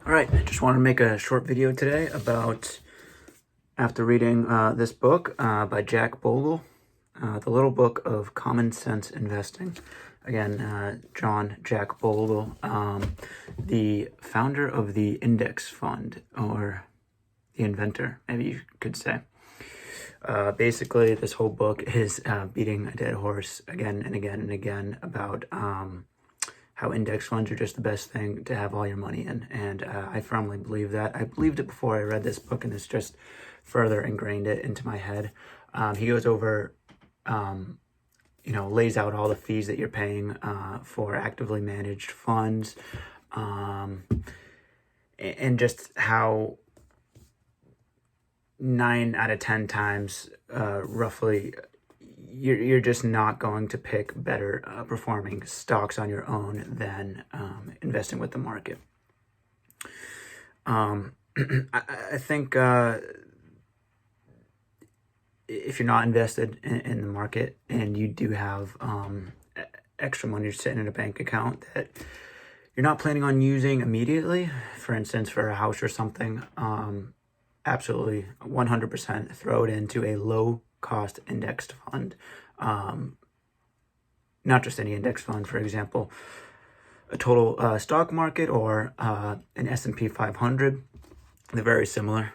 All right, I just wanted to make a short video today about, after reading this book by Jack Bogle, The Little Book of Common Sense Investing. Again, Jack Bogle, the founder of the index fund, or the inventor, maybe you could say. Basically, this whole book is beating a dead horse again and again and again about how index funds are just the best thing to have all your money in. And I firmly believe that. I believed it before I read this book, and it's just further ingrained it into my head. He goes over, lays out all the fees that you're paying for actively managed funds, and just how 9 out of 10 times, roughly, you're just not going to pick better performing stocks on your own than investing with the market. I think if you're not invested in the market and you do have extra money sitting in a bank account that you're not planning on using immediately, for instance, for a house or something, absolutely 100% throw it into a low cost indexed fund. Not just any index fund, for example, a total stock market or an S&P 500. They're very similar.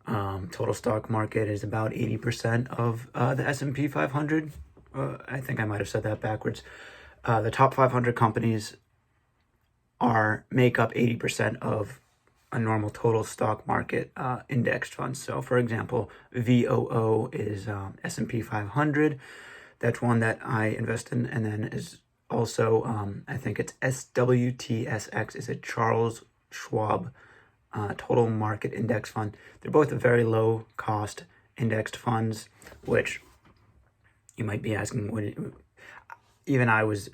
Total stock market is about 80% of the S&P 500. I think I might have said that backwards. The top 500 companies make up 80% of a normal total stock market indexed fund. So, for example, VOO is S&P 500. That's one that I invest in, and then is also I think it's SWTSX is a Charles Schwab total market index fund. They're both very low cost indexed funds, which you might be asking, even I was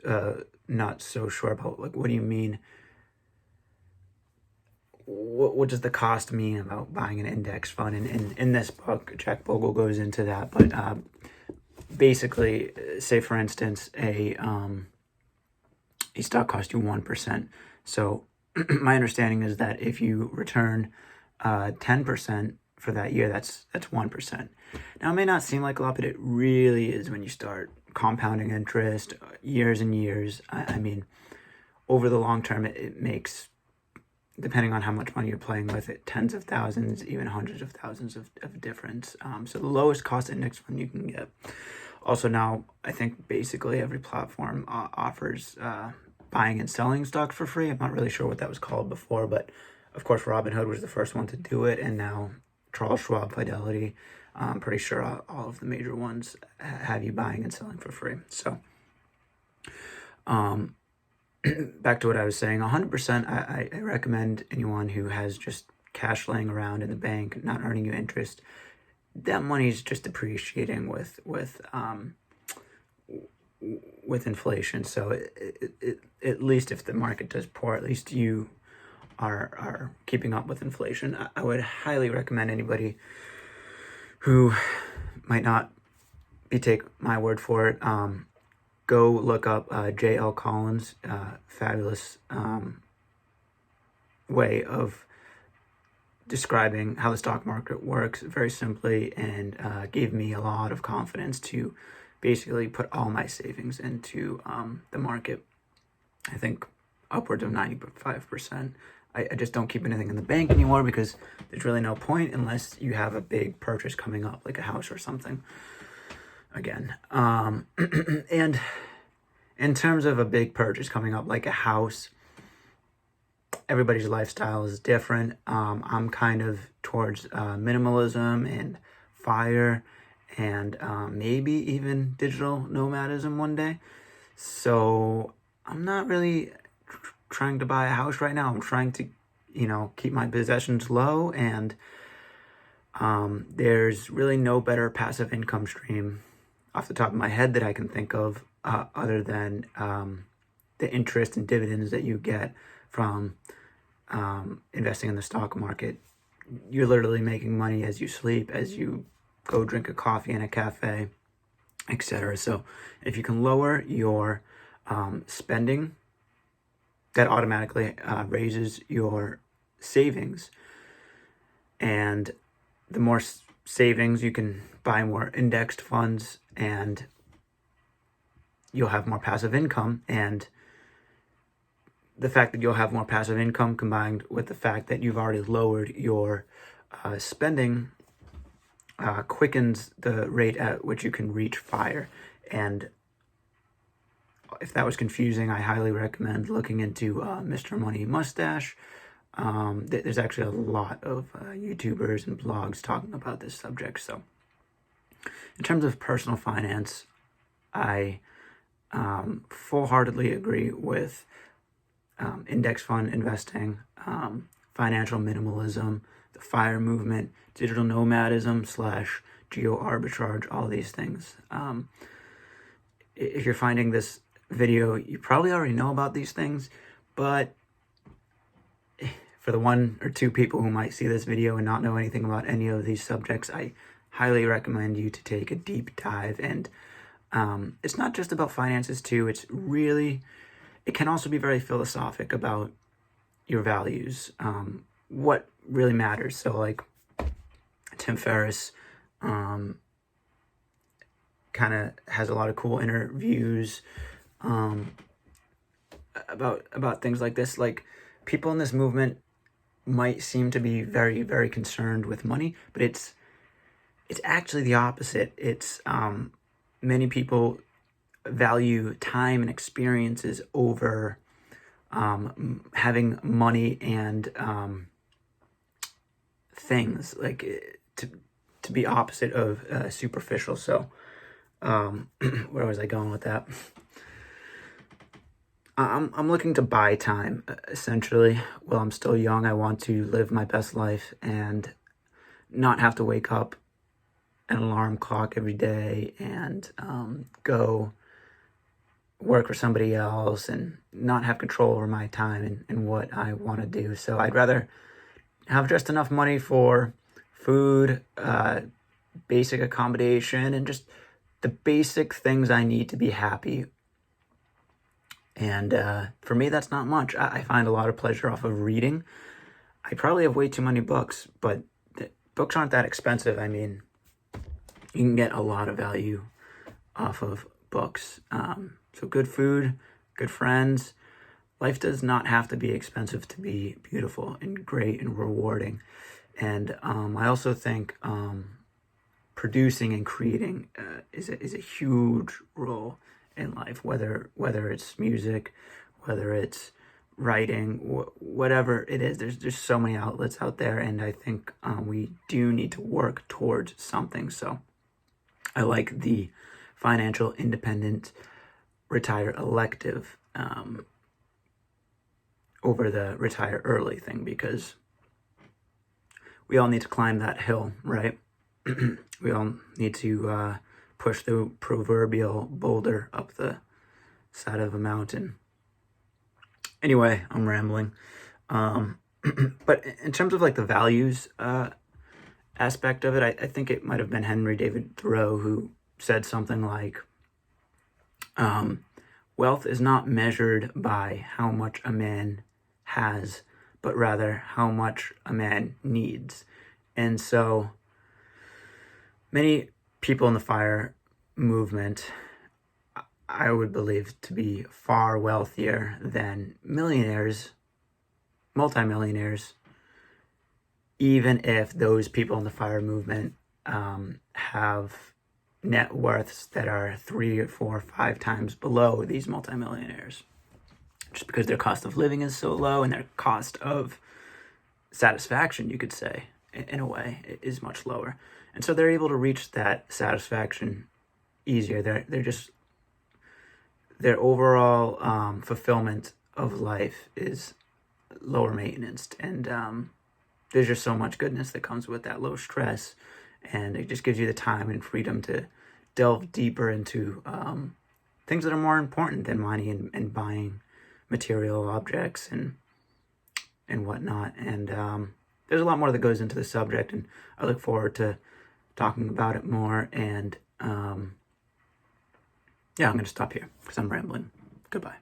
not so sure about, like, what do you mean? What does the cost mean about buying an index fund? And in this book, Jack Bogle goes into that. But basically, say for instance, a stock costs you 1%. So my understanding is that if you return 10% for that year, that's 1%. Now, it may not seem like a lot, but it really is when you start compounding interest years and years. I mean, over the long term, it makes, depending on how much money you're playing with, it tens of thousands, even hundreds of thousands of difference. So the lowest cost index fund you can get. Also now, I think basically every platform offers buying and selling stocks for free. I'm not really sure what that was called before, but of course Robinhood was the first one to do it, and now Charles Schwab, Fidelity, I'm pretty sure all of the major ones have you buying and selling for free. So back to what I was saying, 100%, I recommend anyone who has just cash laying around in the bank, not earning you interest, that money's just depreciating with inflation. So at least if the market does poor, at least you are keeping up with inflation. I would highly recommend anybody who might not take my word for it, go look up J.L. Collins' fabulous way of describing how the stock market works very simply, and gave me a lot of confidence to basically put all my savings into the market. I think upwards of 95%. I just don't keep anything in the bank anymore because there's really no point unless you have a big purchase coming up, like a house or something. Again, and in terms of a big purchase coming up, like a house, everybody's lifestyle is different. I'm kind of towards minimalism and fire, and maybe even digital nomadism one day. So I'm not really trying to buy a house right now. I'm trying to, keep my possessions low, and there's really no better passive income stream off the top of my head that I can think of, other than the interest and dividends that you get from investing in the stock market. You're literally making money as you sleep, as you go drink a coffee in a cafe, etc. So if you can lower your spending, that automatically raises your savings. And the more savings, you can buy more indexed funds, and you'll have more passive income. And the fact that you'll have more passive income combined with the fact that you've already lowered your spending quickens the rate at which you can reach FIRE. And if that was confusing, I highly recommend looking into Mr. Money Mustache. There's actually a lot of YouTubers and blogs talking about this subject. So in terms of personal finance, I full-heartedly agree with index fund investing, financial minimalism, the FIRE movement, digital nomadism / geo arbitrage, all these things. If you're finding this video, you probably already know about these things, but for the 1 or 2 people who might see this video and not know anything about any of these subjects, I highly recommend you to take a deep dive. And it's not just about finances too. It can also be very philosophic about your values, what really matters. So like Tim Ferriss kind of has a lot of cool interviews about things like this. Like, people in this movement might seem to be very, very concerned with money, but it's actually the opposite. It's many people value time and experiences over having money and things, like to be opposite of superficial. So where was I going with that? I'm looking to buy time, essentially. While I'm still young, I want to live my best life and not have to wake up an alarm clock every day and go work for somebody else and not have control over my time and what I want to do. So I'd rather have just enough money for food, basic accommodation, and just the basic things I need to be happy. And for me, that's not much. I find a lot of pleasure off of reading. I probably have way too many books, but books aren't that expensive. I mean, you can get a lot of value off of books. So good food, good friends. Life does not have to be expensive to be beautiful and great and rewarding. And I also think producing and creating is a huge role in life, whether it's music, whether it's writing, whatever it is. There's so many outlets out there, and I think we do need to work towards something. So I like the financial independent retire elective over the retire early thing, because we all need to climb that hill, right? We all need to push the proverbial boulder up the side of a mountain. Anyway, I'm rambling. But in terms of like the values aspect of it, I think it might have been Henry David Thoreau who said something like, wealth is not measured by how much a man has, but rather how much a man needs. And so many people in the FIRE movement, I would believe to be far wealthier than millionaires, multimillionaires, even if those people in the FIRE movement have net worths that are 3 or 4 or 5 times below these multimillionaires, just because their cost of living is so low and their cost of satisfaction, you could say, in a way, is much lower. And so they're able to reach that satisfaction easier. Their overall fulfillment of life is lower maintenance, and there's just so much goodness that comes with that, low stress, and it just gives you the time and freedom to delve deeper into things that are more important than money and buying material objects and whatnot. And there's a lot more that goes into the subject, and I look forward to talking about it more. And yeah, I'm going to stop here because I'm rambling. Goodbye.